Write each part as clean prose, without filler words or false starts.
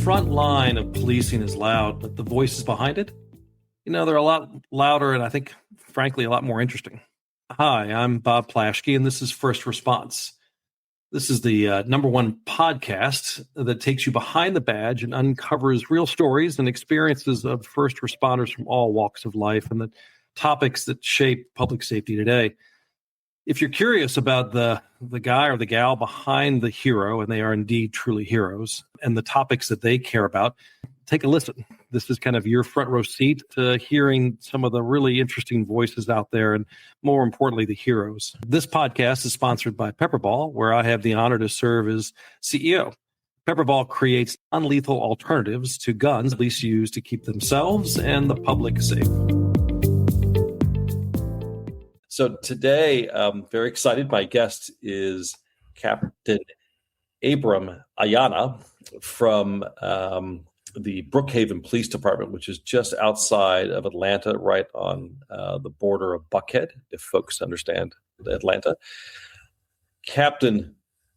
front line of policing is loud, but the voices behind it, they're a lot louder and I think, frankly, a lot more interesting. Hi, I'm Bob Plaschke, and this is First Response. This is the number one podcast that takes you behind the badge and uncovers real stories and experiences of first responders from all walks of life and the topics that shape public safety today. If you're curious about the guy or the gal behind the hero, and they are indeed truly heroes, and the topics that they care about, take a listen. This is kind of your front row seat to hearing some of the really interesting voices out there, and more importantly, the heroes. This podcast is sponsored by PepperBall, where I have the honor to serve as CEO. PepperBall creates non-lethal alternatives to guns police use to keep themselves and the public safe. So today, I'm very excited. My guest is Captain Abram Ayana from the Brookhaven Police Department, which is just outside of Atlanta, right on the border of Buckhead, if folks understand Atlanta. Captain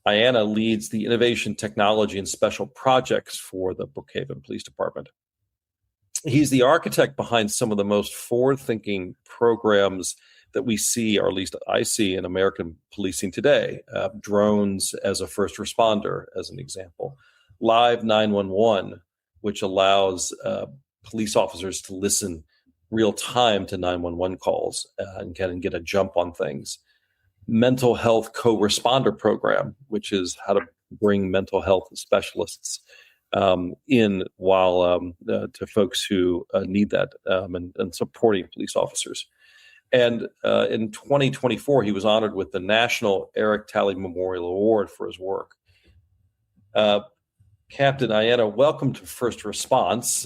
Ayana leads the innovation, technology, and special projects for the Brookhaven Police Department. He's the architect behind some of the most forward-thinking programs that we see, or at least I see, in American policing today. Drones as a first responder, as an example. Live 911, which allows police officers to listen real time to 911 calls and can get a jump on things. Mental health co-responder program, which is how to bring mental health specialists in while to folks who need that and supporting police officers. And in 2024, he was honored with the National Eric Talley Memorial Award for his work. Captain Ayana, welcome to First Response.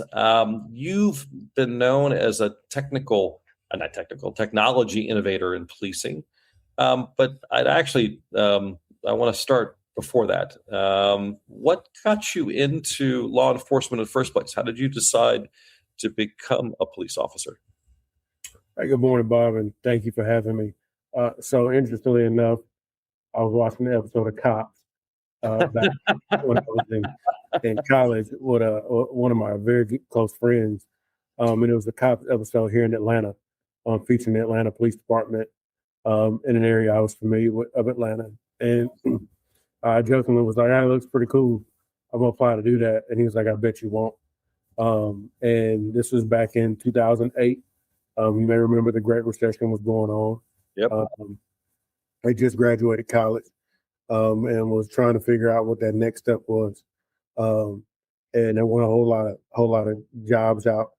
You've been known as a technology innovator in policing. But I'd actually, I want to start before that. What got you into law enforcement in the first place? How did you decide to become a police officer? Hey, good morning, Bob, and thank you for having me. So interestingly enough, I was watching the episode of Cops back when I was in college with one of my very good, close friends. And it was a Cops episode here in Atlanta featuring the Atlanta Police Department in an area I was familiar with of Atlanta. And I jokingly was like, "It looks pretty cool. I'm going to apply to do that." And he was like, "I bet you won't." And this was back in 2008. You may remember the Great Recession was going on. Yep. I just graduated college and was trying to figure out what that next step was. And there weren't a whole lot of jobs out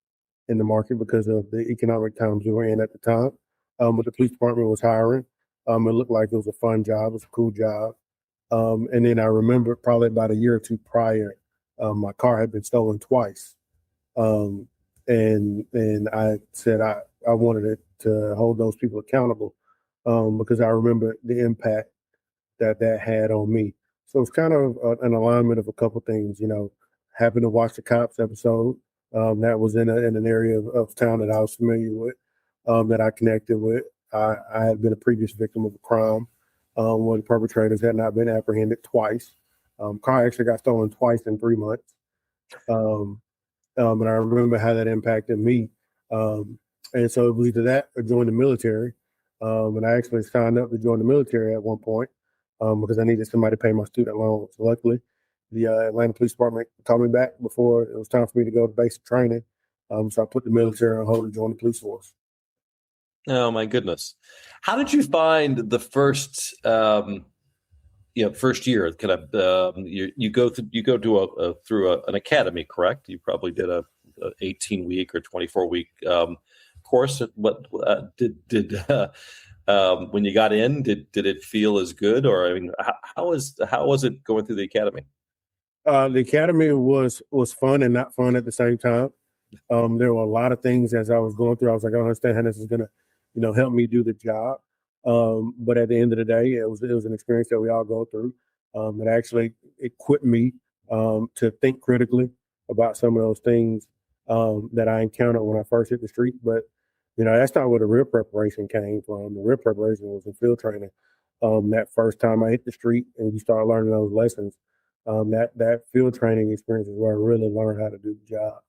in the market because of the economic times we were in at the time. But the police department was hiring. It looked like it was a fun job. It was a cool job. And then I remember probably about a year or two prior, my car had been stolen twice. And I said I wanted it to hold those people accountable because I remember the impact that had on me. So it's kind of an alignment of a couple things, happened to watch the Cops episode that was in an area of town that I was familiar with, that I connected with. I had been a previous victim of a crime where the perpetrators had not been apprehended twice. Car actually got stolen twice in 3 months. And I remember how that impacted me. And so it was either that or join the military. And I actually signed up to join the military at one point because I needed somebody to pay my student loans. Luckily, the Atlanta Police Department called me back before it was time for me to go to basic training. So I put the military on hold and joined the police force. Oh my goodness! How did you find the first year? Kind of you go through an academy, correct? You probably did a 18-week or 24-week course. What did when you got in? Did it feel as good, or I mean, how was it going through the academy? The academy was fun and not fun at the same time. There were a lot of things as I was going through. I was like, I don't understand how this is going to, help me do the job. But at the end of the day, it was an experience that we all go through. It actually equipped me to think critically about some of those things that I encountered when I first hit the street. But that's not where the real preparation came from. The real preparation was in field training. That first time I hit the street and you start learning those lessons, That field training experience is where I really learned how to do the job.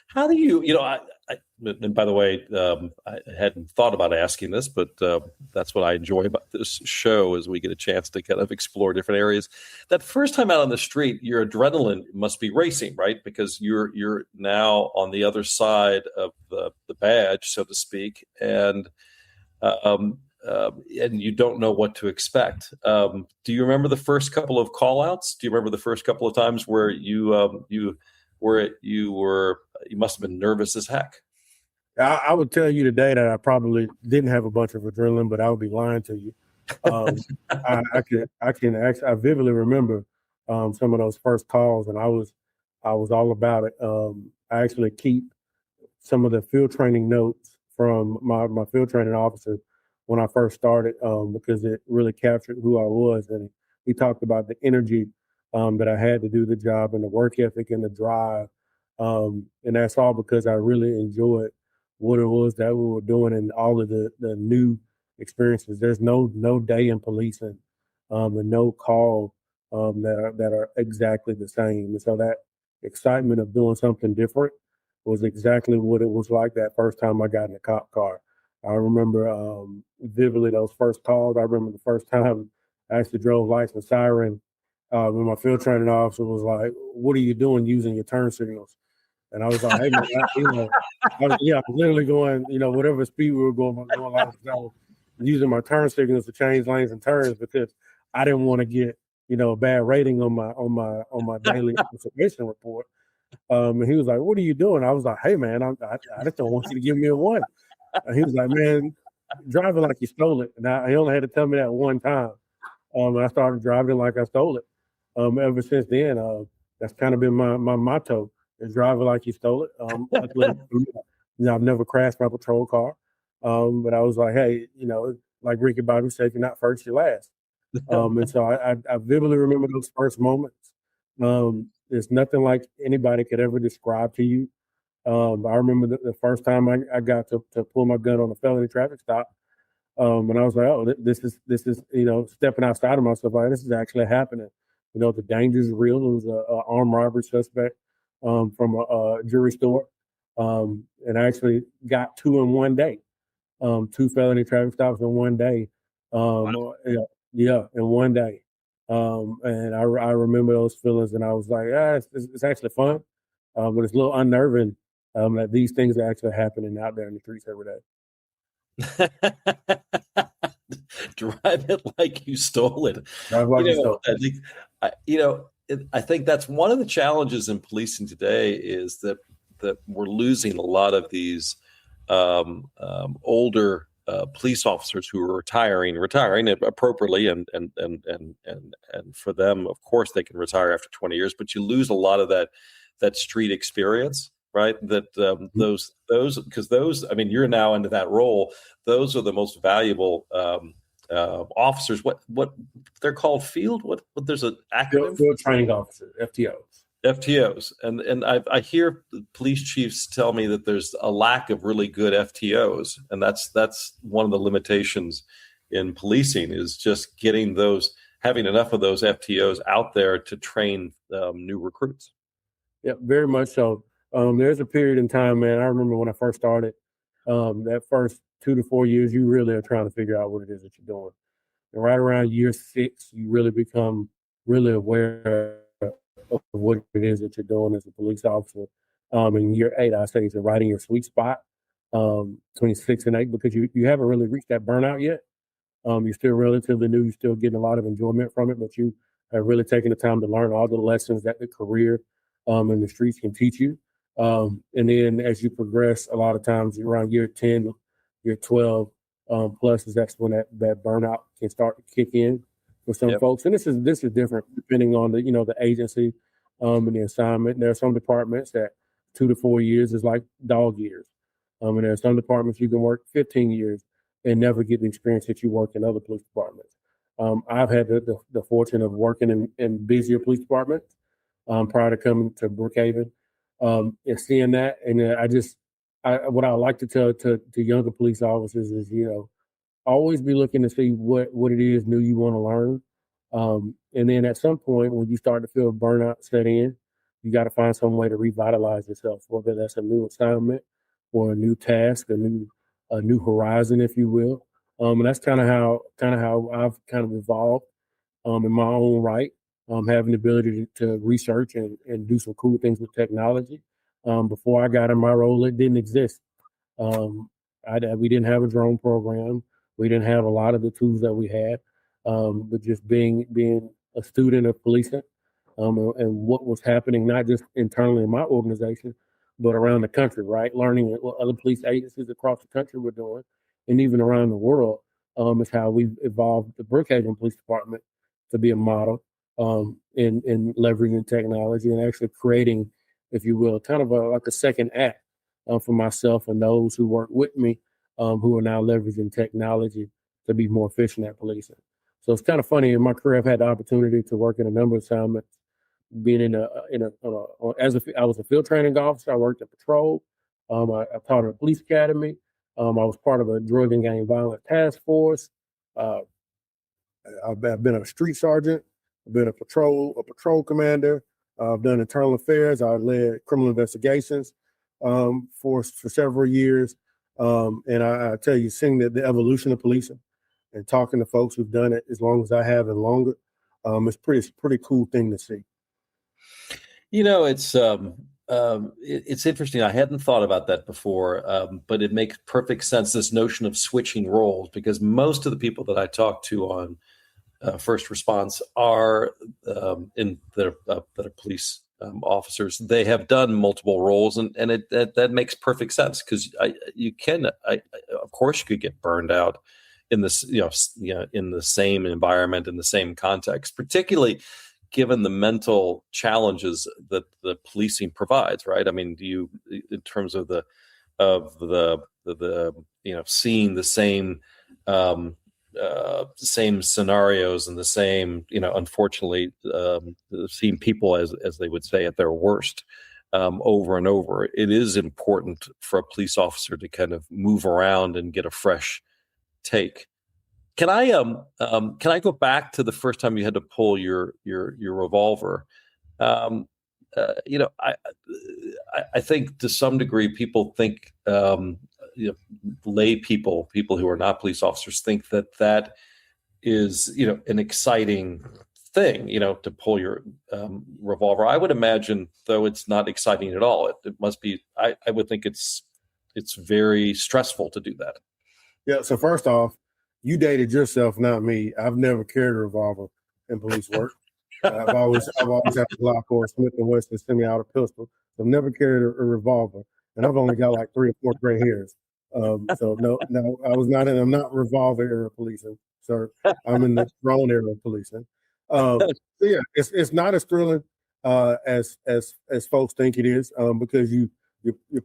How do you, and by the way, I hadn't thought about asking this, but that's what I enjoy about this show is we get a chance to kind of explore different areas. That first time out on the street, your adrenaline must be racing, right? Because you're now on the other side of the badge, so to speak, and you don't know what to expect. Do you remember the first couple of call outs? Do you remember the first couple of times where you must have been nervous as heck? I would tell you today that I probably didn't have a bunch of adrenaline, but I would be lying to you. I can actually, I vividly remember some of those first calls, and I was all about it. I actually keep some of the field training notes from my field training officer when I first started because it really captured who I was, and he talked about the energy that I had to do the job and the work ethic and the drive, and that's all because I really enjoyed what it was that we were doing and all of the new experiences. There's no day in policing and no call that are exactly the same. And so that excitement of doing something different was exactly what it was like that first time I got in a cop car. I remember vividly those first calls. I remember the first time I actually drove lights and siren. When my field training officer was like, "What are you doing using your turn signals?" And I was like, "Hey, man, I was literally going, whatever speed we were going like, I was using my turn signals to change lanes and turns because I didn't want to get, a bad rating on my daily observation report." And he was like, "What are you doing?" I was like, "Hey, man, I just don't want you to give me a 1." And he was like, "Man, driving like you stole it." And he only had to tell me that one time. And I started driving like I stole it. Ever since then, that's kind of been my motto is driving like you stole it. Luckily, I've never crashed my patrol car. But I was like, hey, like Ricky Bobby said, you're not first, you're last. And so I vividly remember those first moments. There's nothing like anybody could ever describe to you. I remember the first time I got to pull my gun on a felony traffic stop. And I was like, oh, this is stepping outside of myself. Like, this is actually happening. The danger is real. It was a armed robbery suspect from a jewelry store, and I actually got 2 in one day, 2 felony traffic stops in one day. Wow. In one day. And I remember those feelings, and I was like, it's actually fun, but it's a little unnerving that these things are actually happening out there in the streets every day. Drive it like you stole it. Drive like you stole it. I think that's one of the challenges in policing today is that we're losing a lot of these older police officers who are retiring appropriately, and for them, of course, they can retire after 20 years, but you lose a lot of that street experience. Right. That those because those, I mean, you're now into that role. Those are the most valuable officers. What they're called what there's an acronym. Field training officer, FTOs. And I hear police chiefs tell me that there's a lack of really good FTOs. And that's one of the limitations in policing is just having enough of those FTOs out there to train new recruits. Yeah, very much so. There's a period in time, man. I remember when I first started, that first 2 to 4 years, you really are trying to figure out what it is that you're doing. And right around year 6, you really become really aware of what it is that you're doing as a police officer. In year 8, I say it's right in your sweet spot, between 6 and 8, because you haven't really reached that burnout yet. You're still relatively new. You're still getting a lot of enjoyment from it, but you have really taken the time to learn all the lessons that the career and the streets can teach you. And then as you progress, a lot of times around year 10, year 12, plus that's when that burnout can start to kick in for some folks. And this is different depending on the agency and the assignment. There are some departments that 2 to 4 years is like dog years. And there are some departments you can work 15 years and never get the experience that you work in other police departments. I've had the fortune of working in busier police departments prior to coming to Brookhaven. And seeing that, and what I like to tell to younger police officers is, always be looking to see what it is new you want to learn, And then at some point, when you start to feel burnout set in, you got to find some way to revitalize yourself, whether that's a new assignment or a new task, a new horizon, if you will. And that's kind of how I've kind of evolved in my own right, having the ability to research and do some cool things with technology. Before I got in my role, it didn't exist. Um, we didn't have a drone program. We didn't have a lot of the tools that we had. But just being a student of policing, and what was happening, not just internally in my organization, but around the country, right? Learning what other police agencies across the country were doing, and even around the world, is how we've evolved the Brookhaven Police Department to be a model, in leveraging technology and actually creating, if you will, kind of like a second act for myself and those who work with me, who are now leveraging technology to be more efficient at policing. So it's kind of funny. In my career, I've had the opportunity to work in a number of assignments. Being I was a field training officer. I worked at patrol. I taught at a police academy. I was part of a drug and gang violence task force. Uh, I've been a street sergeant. I've been a patrol commander. I've done internal affairs. I led criminal investigations for several years. And I tell you, seeing the evolution of policing and talking to folks who've done it as long as I have and longer, it's pretty cool thing to see. It's interesting. I hadn't thought about that before, but it makes perfect sense, this notion of switching roles, because most of the people that I talk to on first response are that are police officers. They have done multiple roles, and that makes perfect sense, because of course you could get burned out in this, in the same environment, in the same context, particularly given the mental challenges that the policing provides, right? I mean, in terms of the seeing the same scenarios and the same, unfortunately, seeing people as they would say at their worst over and over. It is important for a police officer to kind of move around and get a fresh take. Can I go back to the first time you had to pull your revolver? I think to some degree people think, lay people who are not police officers, think that is an exciting thing, to pull your revolver. I would imagine, though, it's not exciting at all. It must be. I would think it's very stressful to do that. Yeah. So first off, you dated yourself, not me. I've never carried a revolver in police work. I've always had a Glock or a Smith & Wesson semi-auto pistol. So I've never carried a revolver, and I've only got like 3 or 4 gray hairs. So no, I'm not revolver era policing, sir. I'm in the drone era of policing. So yeah, it's not as thrilling as folks think it is, because you're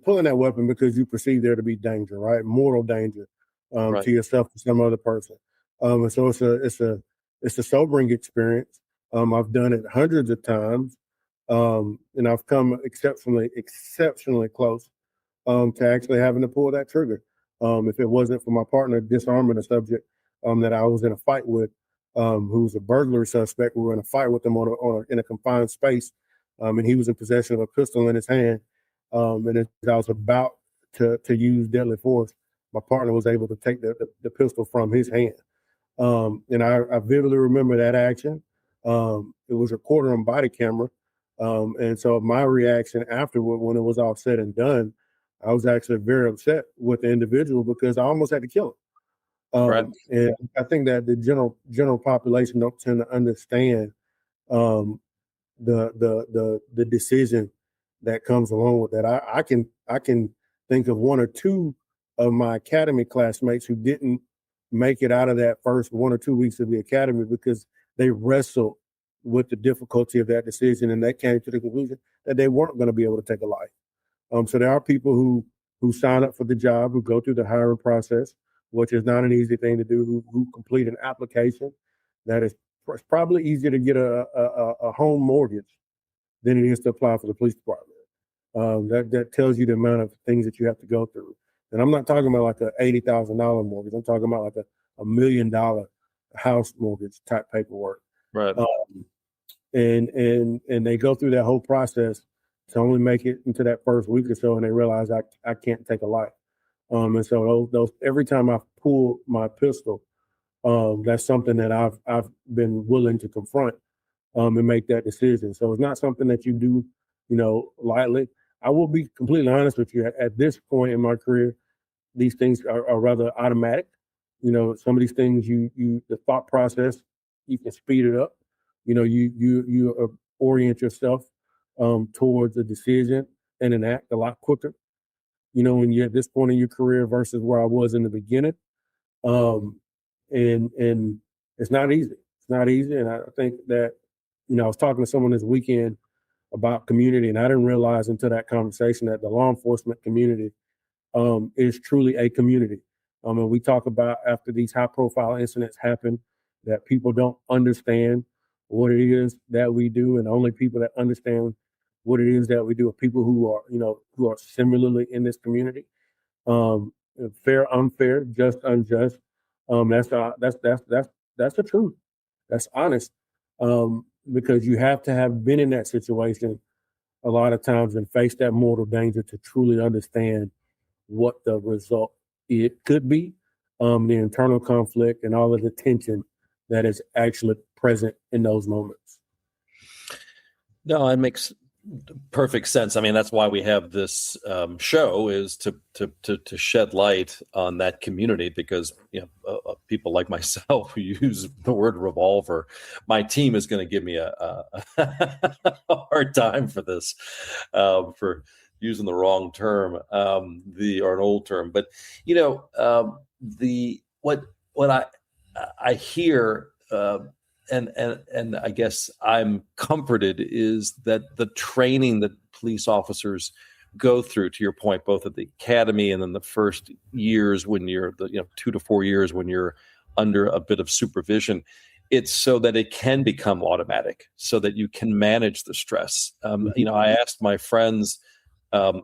pulling that weapon because you perceive there to be danger, right? Mortal danger. Right. To yourself, to some other person. And so it's a sobering experience. I've done it hundreds of times, and I've come exceptionally close to actually having to pull that trigger. If it wasn't for my partner disarming a subject that I was in a fight with, who's a burglary suspect, we were in a fight with him in a confined space, and he was in possession of a pistol in his hand, and as I was about to use deadly force, my partner was able to take the pistol from his hand. And I vividly remember that action. It was recorded on body camera. And so my reaction afterward, when it was all said and done, I was actually very upset with the individual because I almost had to kill him. Right. And I think that the general population don't tend to understand the decision that comes along with that. I can think of 1 or 2 of my academy classmates who didn't make it out of that first 1 or 2 weeks of the academy because they wrestled with the difficulty of that decision, and they came to the conclusion that they weren't going to be able to take a life. So there are people who sign up for the job, who go through the hiring process, which is not an easy thing to do, who complete an application that is probably easier to get a home mortgage than it is to apply for the police department. That tells you the amount of things that you have to go through. And I'm not talking about like a $80,000 mortgage. I'm talking about like a $1 million house mortgage type paperwork. Right. And they go through that whole process to only make it into that first week or so, and they realize I can't take a life. And so those every time I pull my pistol, that's something that I've been willing to confront and make that decision. So it's not something that you do, lightly. I will be completely honest with you. At this point in my career, these things are rather automatic. Some of these things the thought process, you can speed it up. You orient yourself towards a decision and an act a lot quicker. When you're at this point in your career versus where I was in the beginning. And it's not easy. It's not easy. And I think that, I was talking to someone this weekend about community, and I didn't realize until that conversation that the law enforcement community is truly a community. And we talk about after these high profile incidents happen that people don't understand what it is that we do. And the only people that understand what it is that we do are people who are similarly in this community. Fair, unfair, just, unjust. That's the truth. That's honest. Because you have to have been in that situation a lot of times and faced that mortal danger to truly understand what the result it could be, the internal conflict and all of the tension that is actually present in those moments. No, it makes perfect sense. I mean, that's why we have this show, is to shed light on that community, because people like myself who use the word revolver, my team is going to give me a hard time for this, for using the wrong term, or an old term. But what I hear. And I guess I'm comforted is that the training that police officers go through, to your point, both at the academy and then the first years when you're 2 to 4 years when you're under a bit of supervision, it's so that it can become automatic, so that you can manage the stress. I asked my friends.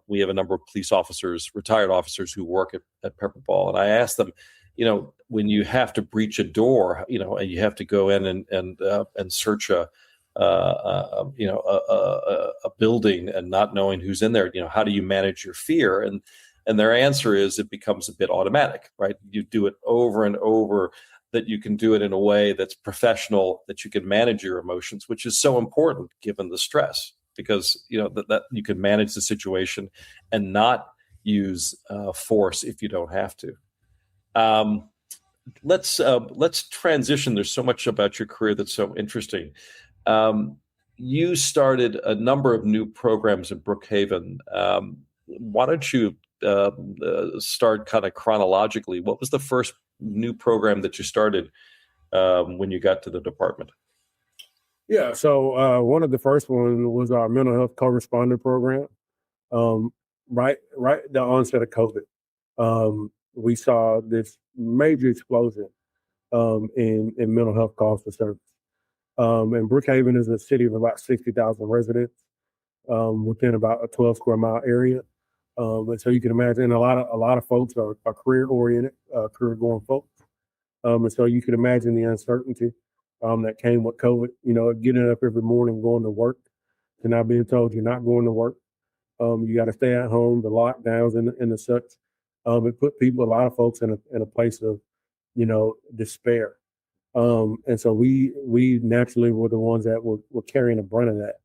We have a number of police officers, retired officers, who work at PepperBall, and I asked them, when you have to breach a door, and you have to go in and search a building and not knowing who's in there, how do you manage your fear? And their answer is it becomes a bit automatic, right? You do it over and over, that you can do it in a way that's professional, that you can manage your emotions, which is so important given the stress, because that you can manage the situation and not use force if you don't have to. Let's transition. There's so much about your career that's so interesting. You started a number of new programs in Brookhaven. Why don't you start kind of chronologically? What was the first new program that you started when you got to the department? Yeah, so one of the first ones was our mental health co-responder program. Right the onset of COVID. We saw this major explosion in mental health calls for service. And Brookhaven is a city of about 60,000 residents within about a 12 square mile area. And so you can imagine a lot of folks are career oriented, career going folks. And so you can imagine the uncertainty that came with COVID. Getting up every morning, going to work, to now being told you're not going to work. You got to stay at home, the lockdowns and the such. It put a lot of folks in a place of, despair. And so we naturally were the ones that were carrying the brunt of that.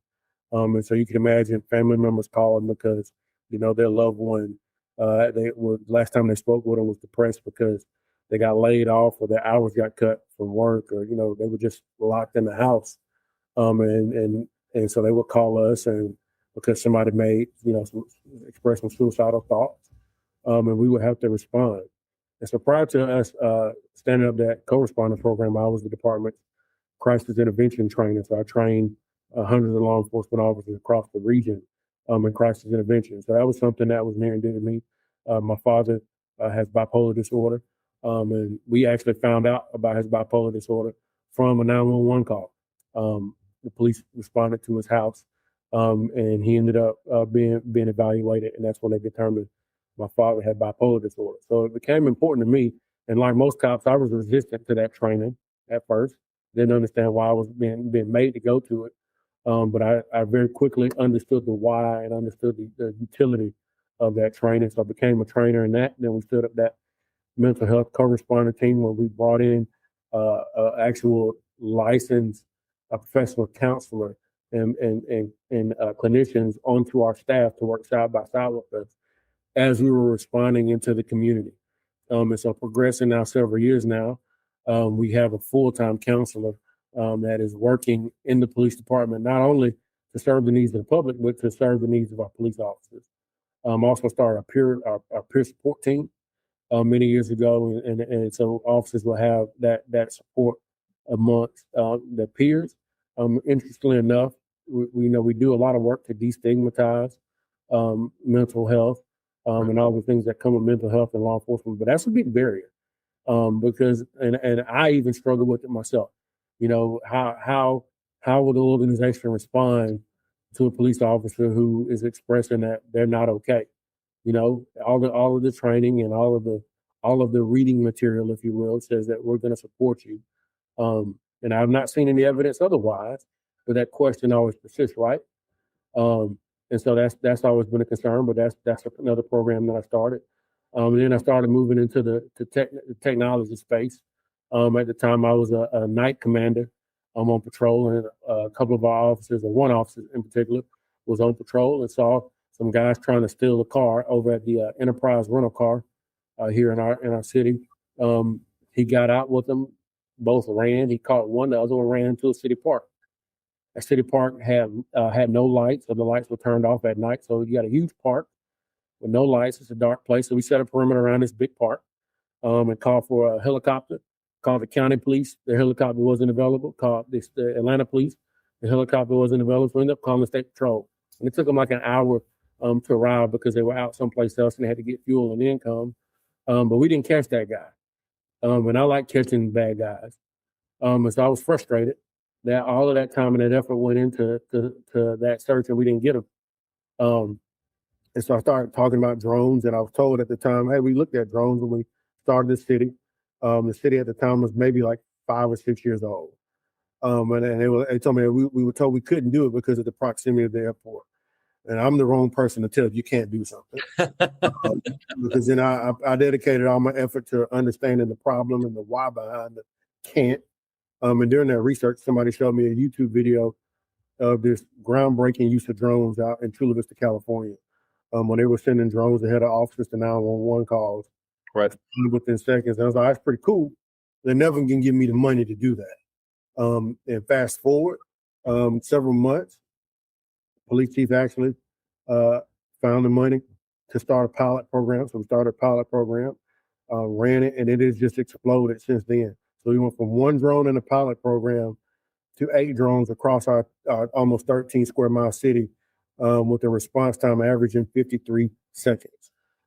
And so you can imagine family members calling because, their loved one, last time they spoke with them was depressed because they got laid off or their hours got cut from work, or, they were just locked in the house. And so they would call us, and because somebody made, expressed some suicidal thoughts, and we would have to respond. And so prior to us standing up that co-responder program, I was the department's crisis intervention trainer. So I trained hundreds of law enforcement officers across the region in crisis intervention. So that was something that was near and dear to me. My father has bipolar disorder, and we actually found out about his bipolar disorder from a 911 call. The police responded to his house, and he ended up being evaluated, and that's when they determined my father had bipolar disorder. So it became important to me. And like most cops, I was resistant to that training at first. Didn't understand why I was being made to go to it. But I very quickly understood the why and understood the utility of that training. So I became a trainer in that. Then we stood up that mental health co-responder team where we brought in actual licensed professional counselor and clinicians onto our staff to work side by side with us as we were responding into the community. And so progressing now several years now, we have a full-time counselor that is working in the police department, not only to serve the needs of the public, but to serve the needs of our police officers. Also started our peer support team many years ago, and so officers will have that support amongst their peers. Interestingly enough, we do a lot of work to destigmatize mental health and all the things that come with mental health and law enforcement, but that's a big barrier because and I even struggle with it myself. How would the organization respond to a police officer who is expressing that they're not okay? All of the training and all of the reading material, if you will, says that we're going to support you. And I've not seen any evidence otherwise, but that question always persists, right? And so that's always been a concern, but that's another program that I started. And then I started moving into the technology space. At the time, I was a night commander. I'm on patrol, and a couple of our officers, or one officer in particular, was on patrol and saw some guys trying to steal a car over at the Enterprise rental car here in our city. He got out with them. Both ran. He caught one. The other one ran into a city park. That city park had no lights, so the lights were turned off at night. So you got a huge park with no lights. It's a dark place. So we set a perimeter around this big park and called for a helicopter. Called the county police. The helicopter wasn't available. Called the Atlanta police. The helicopter wasn't available. So we ended up calling the state patrol. And it took them like an hour to arrive because they were out someplace else and they had to get fuel and income. But we didn't catch that guy. And I like catching bad guys. And so I was frustrated that all of that time and that effort went into that search and we didn't get him. And so I started talking about drones, and I was told at the time, hey, we looked at drones when we started this city. The city at the time was maybe like 5 or 6 years old. And they told me that we were told we couldn't do it because of the proximity of the airport. And I'm the wrong person to tell if you can't do something. Because then I dedicated all my effort to understanding the problem and the why behind the can't. And during that research, somebody showed me a YouTube video of this groundbreaking use of drones out in Chula Vista, California, when they were sending drones ahead of officers to 911 calls. Right. Within seconds. And I was like, that's pretty cool. They never can give me the money to do that. And fast forward several months, police chief actually found the money to start a pilot program. So we started a pilot program, ran it, and it has just exploded since then. So we went from 1 drone in the pilot program to 8 drones across our almost 13 square mile city with a response time averaging 53 seconds.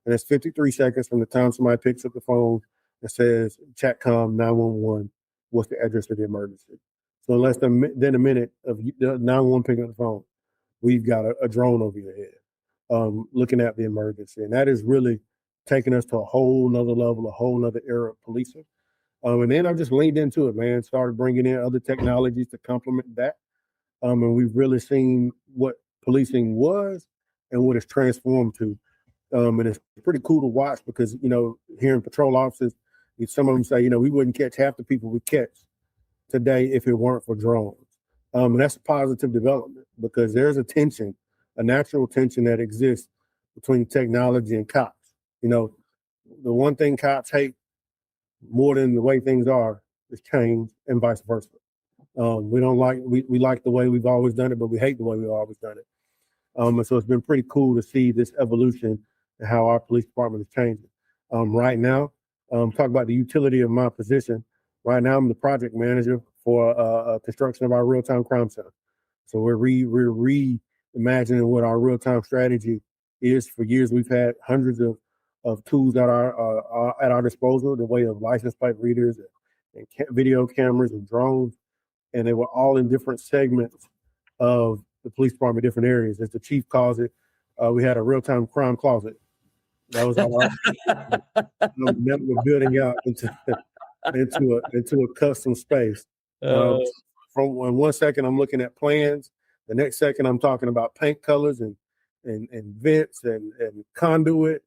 And that's 53 seconds from the time somebody picks up the phone and says, Chatcom 911, what's the address of the emergency? So in less than a minute of the 911 picking up the phone, we've got a drone over your head looking at the emergency. And that is really taking us to a whole nother level, a whole nother era of policing. And then I just leaned into it, man, started bringing in other technologies to complement that. And we've really seen what policing was and what it's transformed to. And it's pretty cool to watch because, hearing patrol officers, some of them say, we wouldn't catch half the people we catch today if it weren't for drones. And that's a positive development because there's a natural tension that exists between technology and cops. The one thing cops hate more than the way things are is change and vice versa. We like the way we've always done it, but we hate the way we've always done it. And so it's been pretty cool to see this evolution and how our police department is changing. Right now, talk about the utility of my position. Right now, I'm the project manager for construction of our real-time crime center. So we're reimagining what our real-time strategy is. For years, we've had hundreds of tools at our disposal, the way of license plate readers and video cameras and drones, and they were all in different segments of the police department, different areas. As the chief calls it, we had a real-time crime closet. That was all. Now we're building out into a custom space Uh, Uh, from one second I'm looking at plans, the next second I'm talking about paint colors and vents and conduit.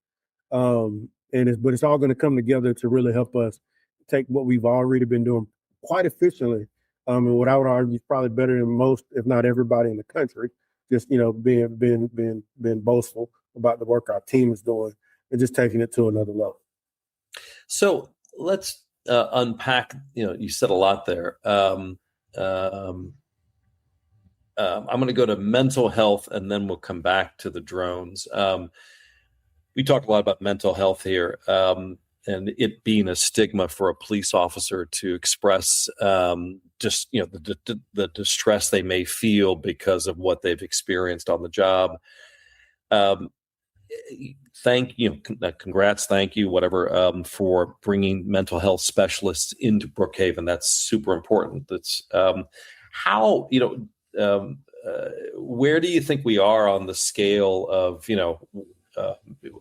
But it's all going to come together to really help us take what we've already been doing quite efficiently. And what I would argue is probably better than most, if not everybody in the country. Just being boastful about the work our team is doing and just taking it to another level. so let's unpack. You said a lot there. I'm going to go to mental health, and then we'll come back to the drones. We talked a lot about mental health here, and it being a stigma for a police officer to express just the distress they may feel because of what they've experienced on the job. Congrats, thank you, whatever, for bringing mental health specialists into Brookhaven. That's super important. That's how where do you think we are on the scale of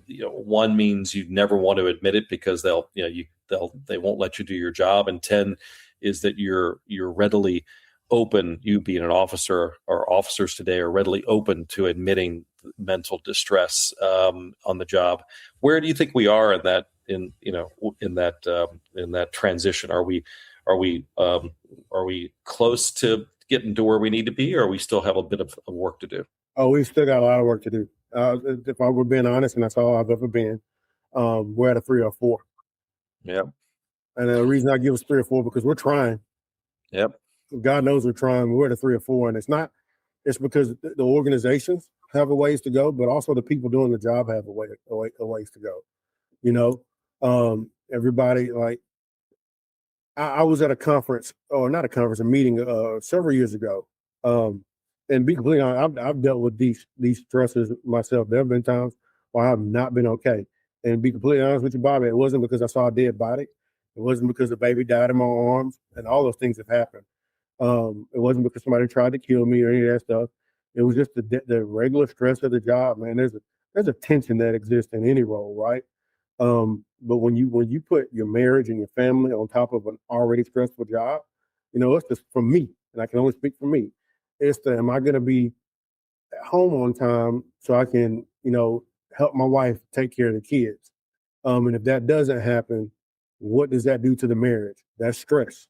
one means you never want to admit it because they won't let you do your job, and 10 is that you're readily open, you being an officer or officers today are readily open to admitting mental distress on the job. Where do you think we are in that in that transition? Are we close to getting to where we need to be, or we still have a bit of work to do? Oh, we still got a lot of work to do. If I were being honest, and that's all I've ever been, we're at a 3 or 4. Yep. And the reason I give us 3 or 4 because we're trying. Yep. God knows we're trying. We're at a 3 or 4, and it's because the organizations have a ways to go, but also the people doing the job have a ways to go. Everybody, like, I was at a conference, or not a conference, a meeting several years ago. And be completely honest, I've dealt with these stressors myself. There have been times where I've not been okay. And be completely honest with you, Bobby, it wasn't because I saw a dead body. It wasn't because the baby died in my arms, and all those things have happened. It wasn't because somebody tried to kill me or any of that stuff. It was just the regular stress of the job, man. There's a tension that exists in any role, right? But when you put your marriage and your family on top of an already stressful job, it's just for me, and I can only speak for me. It's am I going to be at home on time so I can, help my wife take care of the kids? And if that doesn't happen, what does that do to the marriage? That's stress.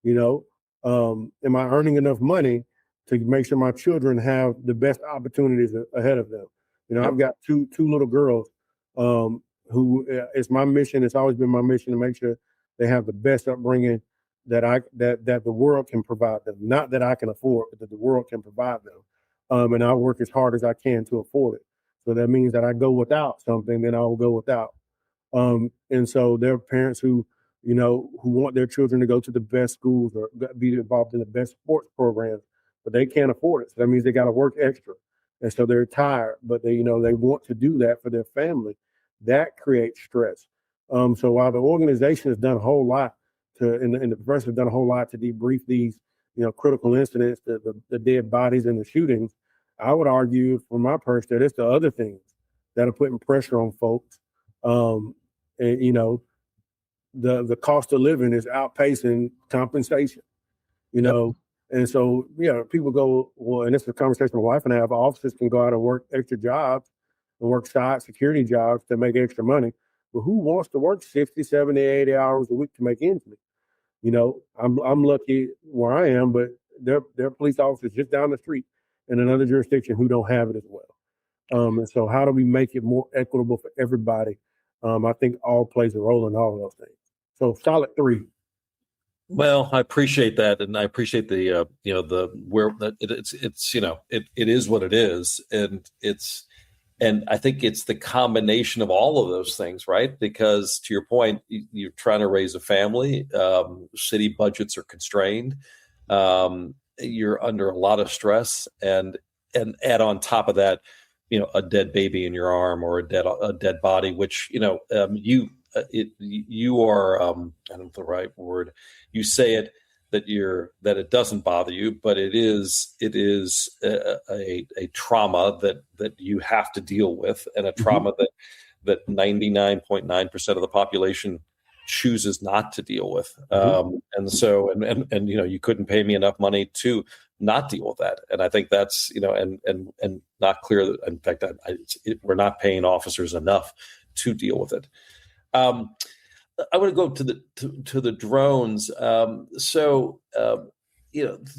Am I earning enough money to make sure my children have the best opportunities ahead of them? Yep. I've got two little girls who it's my mission. It's always been my mission to make sure they have the best upbringing that the world can provide them. Not that I can afford, but that the world can provide them. And I work as hard as I can to afford it. So that means that I go without something, then I will go without. And so there are parents who want their children to go to the best schools or be involved in the best sports programs, but they can't afford it. So that means they got to work extra. And so they're tired, but they want to do that for their family. That creates stress. So while the organization has done a whole lot and the professor has done a whole lot to debrief these, critical incidents, the dead bodies and the shootings, I would argue from my perspective that it's the other things that are putting pressure on folks. And the cost of living is outpacing compensation, Yep. And so, people go, well, and this is a conversation my wife and I have, officers can go out and work extra jobs and work side security jobs to make extra money. But who wants to work 60, 70, 80 hours a week to make ends meet? I'm lucky where I am, but there are police officers just down the street in another jurisdiction who don't have it as well. And so how do we make it more equitable for everybody? I think all plays a role in all of those things. So solid 3. Well, I appreciate that, and I appreciate the it is what it is, and I think it's the combination of all of those things, right? Because to your point, you're trying to raise a family. City budgets are constrained. You're under a lot of stress, and add on top of that, a dead baby in your arm or a dead body, which you are. I don't know the right word. You say it that it doesn't bother you, but it is a trauma that you have to deal with, and a trauma that 99.9% of the population chooses not to deal with. And so, and you couldn't pay me enough money to not deal with that. And I think that's, and not clear that, in fact, we're not paying officers enough to deal with it. I want to go to the drones.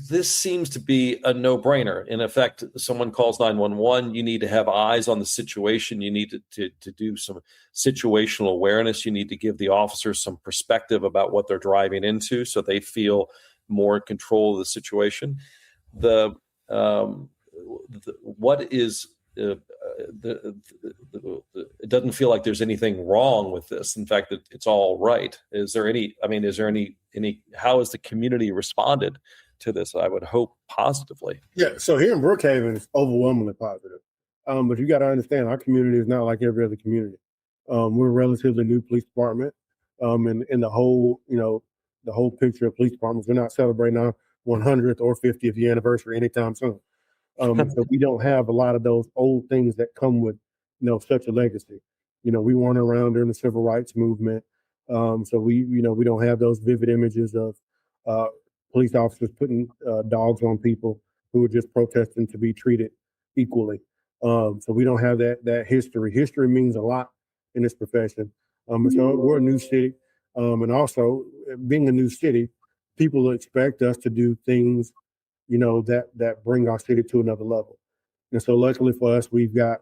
This seems to be a no-brainer. In effect, someone calls 911, you need to have eyes on the situation. You need to do some situational awareness. You need to give the officers some perspective about what they're driving into so they feel more in control of the situation. It doesn't feel like there's anything wrong with this. In fact, it's all right. Is there any, how has the community responded to this? I would hope positively. Yeah. So here in Brookhaven, it's overwhelmingly positive. But you got to understand, our community is not like every other community. We're a relatively new police department. And the whole picture of police departments, we're not celebrating our 100th or 50th year anniversary anytime soon. So we don't have a lot of those old things that come with, such a legacy. We weren't around during the civil rights movement. So we don't have those vivid images of police officers putting dogs on people who are just protesting to be treated equally. So we don't have that history. History means a lot in this profession. So we're a new city. And also being a new city, people expect us to do things that bring our city to another level. And so luckily for us, we've got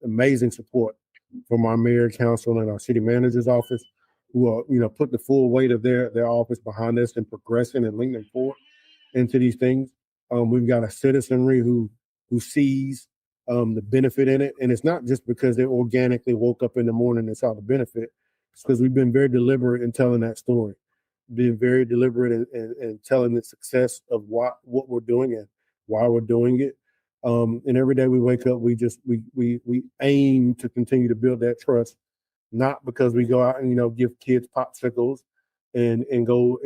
amazing support from our mayor, council, and our city manager's office, who are, put the full weight of their office behind us and progressing and leaning forward into these things. We've got a citizenry who sees the benefit in it. And it's not just because they organically woke up in the morning and saw the benefit. It's because we've been very deliberate in telling that story. Being very deliberate and telling the success of what we're doing and why we're doing it. And every day we wake up, we aim to continue to build that trust, not because we go out and, give kids popsicles and go,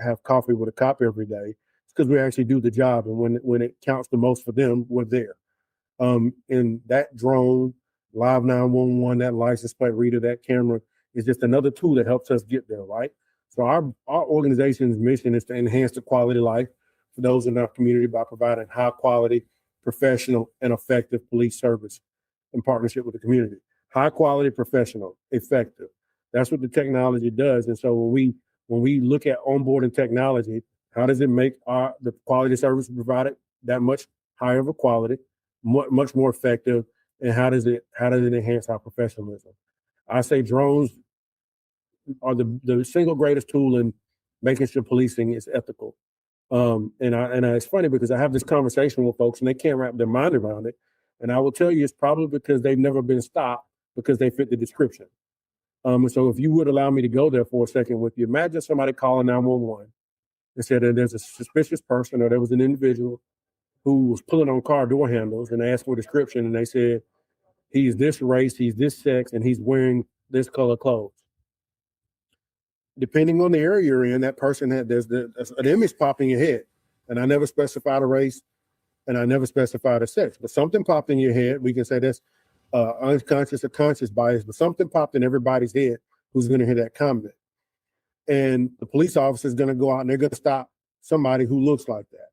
have coffee with a cop every day. It's because we actually do the job. And when it counts the most for them, we're there. And that drone, Live 911, that license plate reader, that camera is just another tool that helps us get there, right? So our organization's mission is to enhance the quality of life for those in our community by providing high quality, professional, and effective police service in partnership with the community. High quality, professional, effective. That's what the technology does. And so when we look at onboarding technology, how does it make the quality of service provided that much higher of a quality, much more effective, and how does it enhance our professionalism? I say drones are the single greatest tool in making sure policing is ethical. And it's funny because I have this conversation with folks and they can't wrap their mind around it. And I will tell you, it's probably because they've never been stopped because they fit the description. And so if you would allow me to go there for a second with you, imagine somebody calling 911 and said that there's a suspicious person or there was an individual who was pulling on car door handles and they asked for a description and they said, he's this race, he's this sex, and he's wearing this color clothes. Depending on the area you're in, that person there's an image pop in your head. And I never specified a race and I never specified a sex, but something popped in your head. We can say that's unconscious or conscious bias, but something popped in everybody's head who's going to hear that comment. And the police officer is going to go out and they're going to stop somebody who looks like that.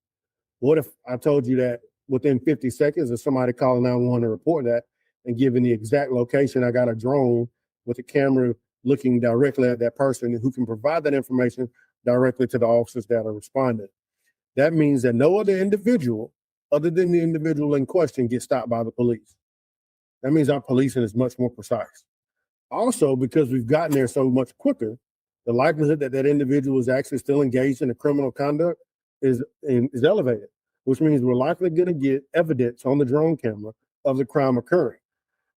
What if I told you that within 50 seconds of somebody calling 911 to report that and giving the exact location, I got a drone with a camera looking directly at that person who can provide that information directly to the officers that are responding. That means that no other individual other than the individual in question gets stopped by the police. That means our policing is much more precise. Also, because we've gotten there so much quicker, the likelihood that that individual is actually still engaged in a criminal conduct is elevated, which means we're likely going to get evidence on the drone camera of the crime occurring,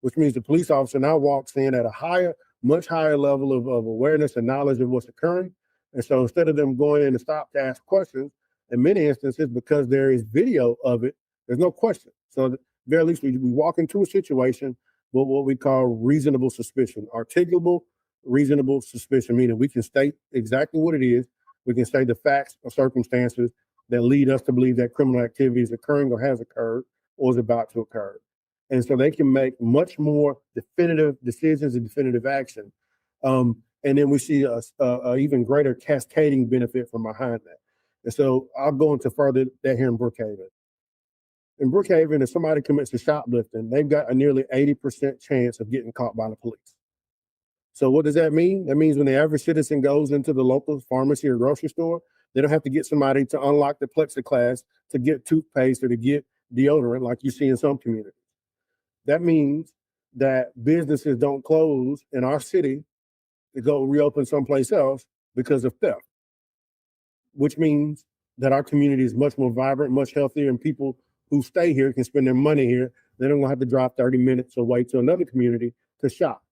which means the police officer now walks in at a much higher level of awareness and knowledge of what's occurring. And so instead of them going in to stop to ask questions, in many instances, because there is video of it, there's no question. So at the very least, we walk into a situation with what we call reasonable suspicion, articulable, reasonable suspicion, meaning we can state exactly what it is. We can state the facts or circumstances that lead us to believe that criminal activity is occurring or has occurred or is about to occur. And so they can make much more definitive decisions and definitive action. And then we see a even greater cascading benefit from behind that. And so I'll go into further that here in Brookhaven. In Brookhaven, if somebody commits to shoplifting, they've got a nearly 80% chance of getting caught by the police. So what does that mean? That means when the average citizen goes into the local pharmacy or grocery store, they don't have to get somebody to unlock the plexiglass to get toothpaste or to get deodorant like you see in some communities. That means that businesses don't close in our city to go reopen someplace else because of theft, which means that our community is much more vibrant, much healthier, and people who stay here can spend their money here. They don't have to drive 30 minutes away to another community to shop.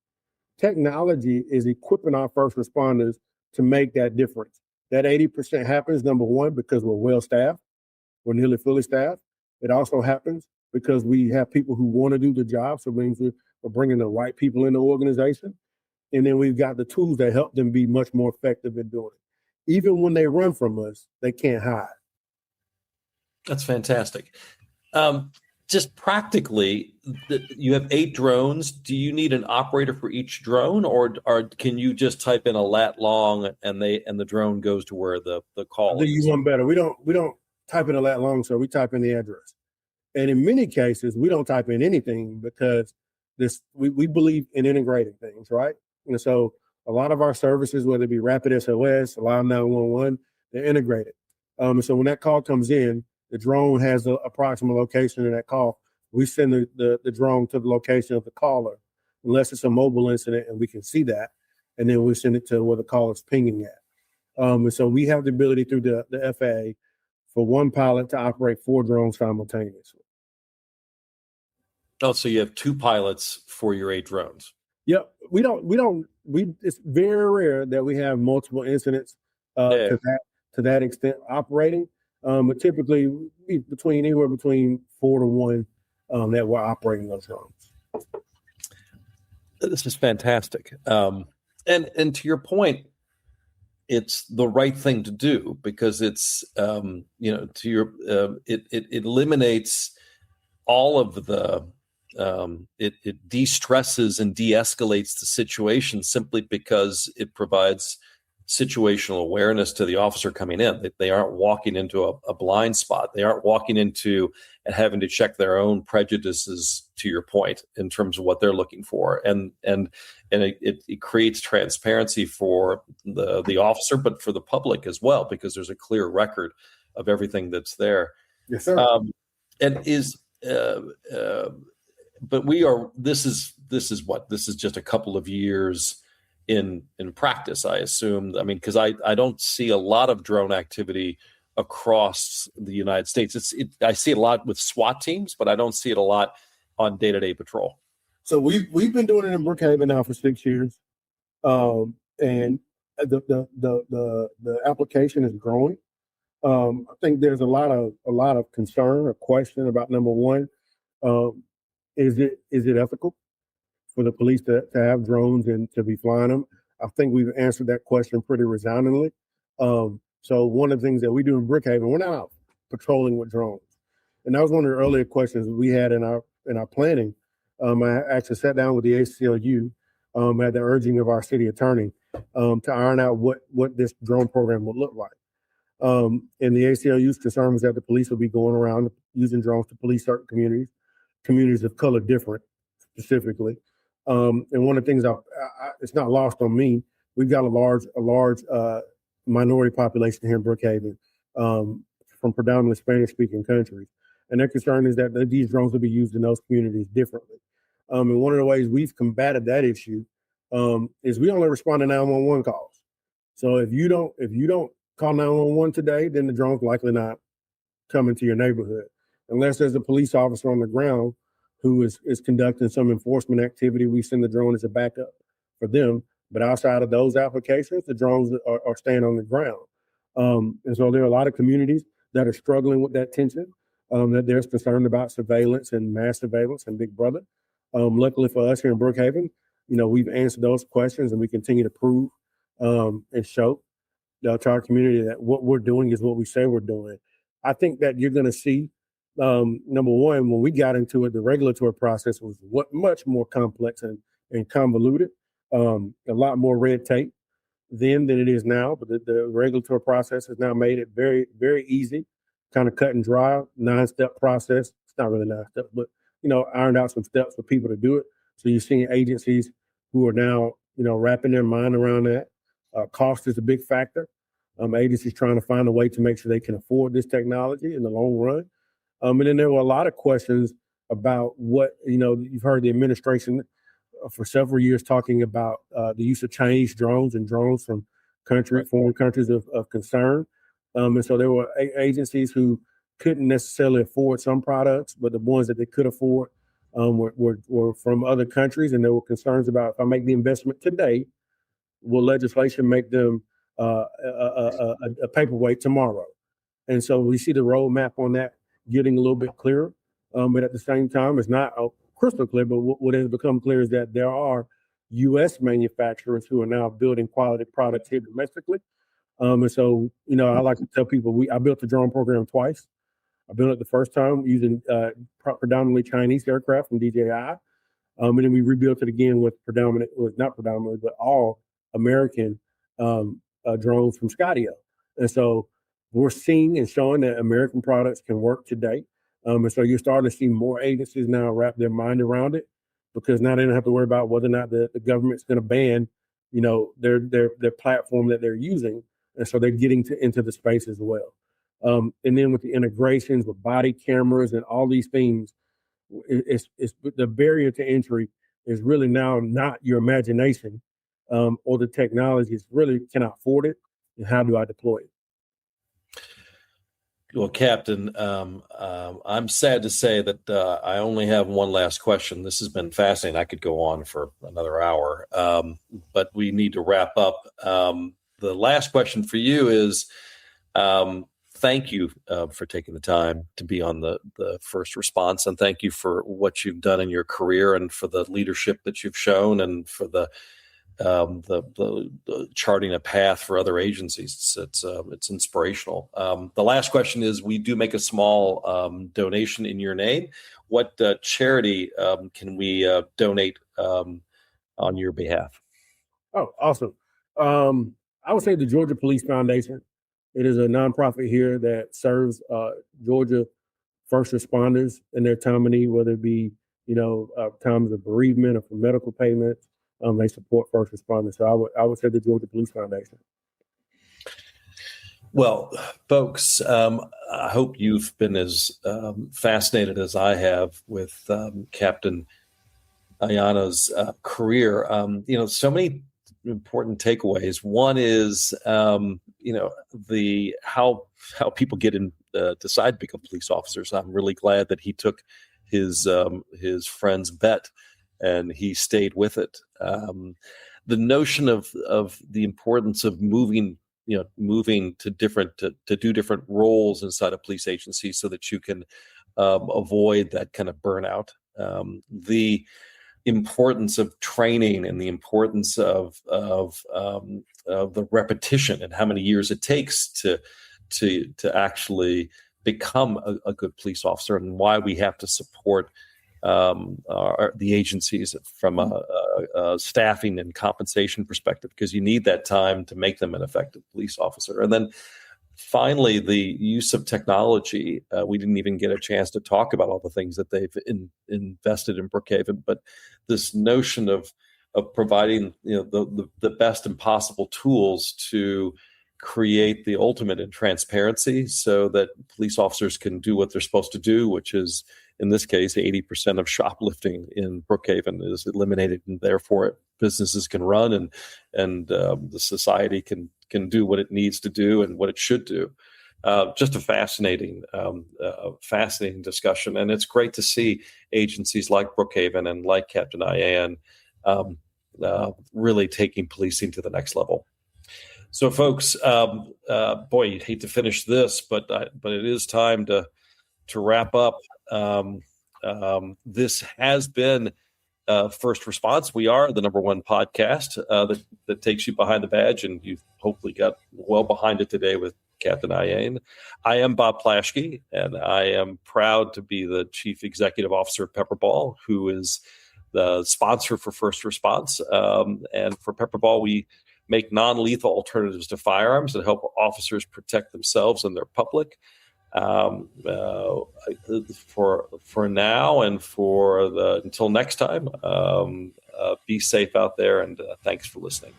Technology is equipping our first responders to make that difference. That 80% happens, number one, because we're well staffed. We're nearly fully staffed. It also happens because we have people who want to do the job. So it means we're bringing the right people in the organization. And then we've got the tools that help them be much more effective in doing it. Even when they run from us, they can't hide. That's fantastic. Just practically, you have 8 drones. Do you need an operator for each drone, or can you just type in a lat long and the drone goes to where the call is? You one better. We don't type in a lat long, so we type in the address. And in many cases, we don't type in anything because we believe in integrating things, right? And so a lot of our services, whether it be Rapid SOS, Alarm 911, they're integrated. So when that call comes in, the drone has the approximate location of that call. We send the drone to the location of the caller, unless it's a mobile incident and we can see that. And then we send it to where the call is pinging at. And so we have the ability through the FAA for one pilot to operate 4 drones simultaneously. Oh, so you have 2 pilots for your 8 drones. Yep. It's very rare that we have multiple incidents to that extent operating. But typically anywhere between 4 to 1 that we're operating those drones. This is fantastic. And to your point, it's the right thing to do because it's it eliminates all of the it de-stresses and de-escalates the situation simply because it provides situational awareness to the officer coming in. They aren't walking into a blind spot. They aren't walking into and having to check their own prejudices, to your point, in terms of what they're looking for. And it creates transparency for the officer, but for the public as well, because there's a clear record of everything that's there. Yes, sir. This is just a couple of years in practice, I assume. I mean, because I don't see a lot of drone activity across the United States. I see it a lot with SWAT teams, but I don't see it a lot on day-to-day patrol. So we've been doing it in Brookhaven now for 6 years, and the application is growing. I think there's a lot of concern or question about, number one, is it ethical for the police to have drones and to be flying them? I think we've answered that question pretty resoundingly. So one of the things that we do in Brookhaven, we're not out patrolling with drones. And that was one of the earlier questions we had in our planning. I actually sat down with the ACLU at the urging of our city attorney to iron out what this drone program would look like. And the ACLU's concern was that the police will be going around using drones to police certain communities of color different specifically. And one of the things it's not lost on me. We've got a large minority population here in Brookhaven from predominantly Spanish-speaking countries, and their concern is that these drones will be used in those communities differently. And one of the ways we've combated that issue is we only respond to 911 calls. So if you don't call 911 today, then the drone's likely not coming to your neighborhood, unless there's a police officer on the ground who is conducting some enforcement activity. We send the drone as a backup for them. But outside of those applications, the drones are staying on the ground. And so there are a lot of communities that are struggling with that tension, that they're concerned about surveillance and mass surveillance and Big Brother. Luckily for us here in Brookhaven, we've answered those questions, and we continue to prove and show to our community that what we're doing is what we say we're doing. I think that you're going to see, number one, when we got into it, the regulatory process was much more complex and convoluted, a lot more red tape then than it is now, but the regulatory process has now made it very, very easy, kind of cut and dry, 9-step process. It's not really 9 steps, but, ironed out some steps for people to do it. So you're seeing agencies who are now, wrapping their mind around that. Cost is a big factor. Agencies trying to find a way to make sure they can afford this technology in the long run. And then there were a lot of questions about what, you've heard the administration for several years talking about the use of Chinese drones and drones from foreign countries of concern. And so there were agencies who couldn't necessarily afford some products, but the ones that they could afford were from other countries. And there were concerns about, if I make the investment today, will legislation make them a paperweight tomorrow? And so we see the roadmap on that getting a little bit clearer. But at the same time, it's not crystal clear, but what has become clear is that there are U.S. manufacturers who are now building quality products here domestically. And so, I like to tell people, I built the drone program twice. I built it the first time using predominantly Chinese aircraft from DJI. And then we rebuilt it again with not predominantly, but all American drones from Skydio. And so we're seeing and showing that American products can work today. And so you're starting to see more agencies now wrap their mind around it, because now they don't have to worry about whether or not the government's going to ban, their platform that they're using. And so they're getting into the space as well. And then with the integrations with body cameras and all these things, it's the barrier to entry is really now not your imagination or the technology. It's really, can I afford it, and how do I deploy it? Well, Captain, I'm sad to say that I only have one last question. This has been fascinating. I could go on for another hour, but we need to wrap up. The last question for you is, thank you for taking the time to be on the first response, and thank you for what you've done in your career and for the leadership that you've shown, and for the charting a path for other agencies. It's inspirational. The last question is, we do make a small donation in your name. What charity can we donate on your behalf? Oh, awesome. I would say the Georgia Police Foundation. It is a nonprofit here that serves Georgia first responders in their time of need, whether it be, times of bereavement or for medical payments. They support first responders. So I would say the Georgia Police Foundation. Well, folks, I hope you've been as fascinated as I have with Captain Ayana's career. So many important takeaways. One is, how people decide to become police officers. I'm really glad that he took his friend's bet and he stayed with it. The notion of the importance of moving to do different roles inside a police agency so that you can avoid that kind of burnout. The importance of training and the importance of the repetition and how many years it takes to actually become a good police officer, and why we have to support the agencies from a staffing and compensation perspective, because you need that time to make them an effective police officer. And then finally, the use of technology. We didn't even get a chance to talk about all the things that they've invested in Brookhaven, but this notion of providing the best and possible tools to create the ultimate in transparency, so that police officers can do what they're supposed to do, which is, in this case, 80% of shoplifting in Brookhaven is eliminated, and therefore businesses can run and the society can do what it needs to do and what it should do. Just a fascinating discussion, and it's great to see agencies like Brookhaven and like Captain Ayana really taking policing to the next level. So, folks, you'd hate to finish this, but it is time to wrap up. This has been First Response. We are the #1 podcast that takes you behind the badge, and you've hopefully got well behind it today with Captain Ayana. I am Bob Plaschke, and I am proud to be the Chief Executive Officer of PepperBall, who is the sponsor for First Response. And for PepperBall, we make non-lethal alternatives to firearms and help officers protect themselves and their public. For now and until next time, be safe out there, and thanks for listening.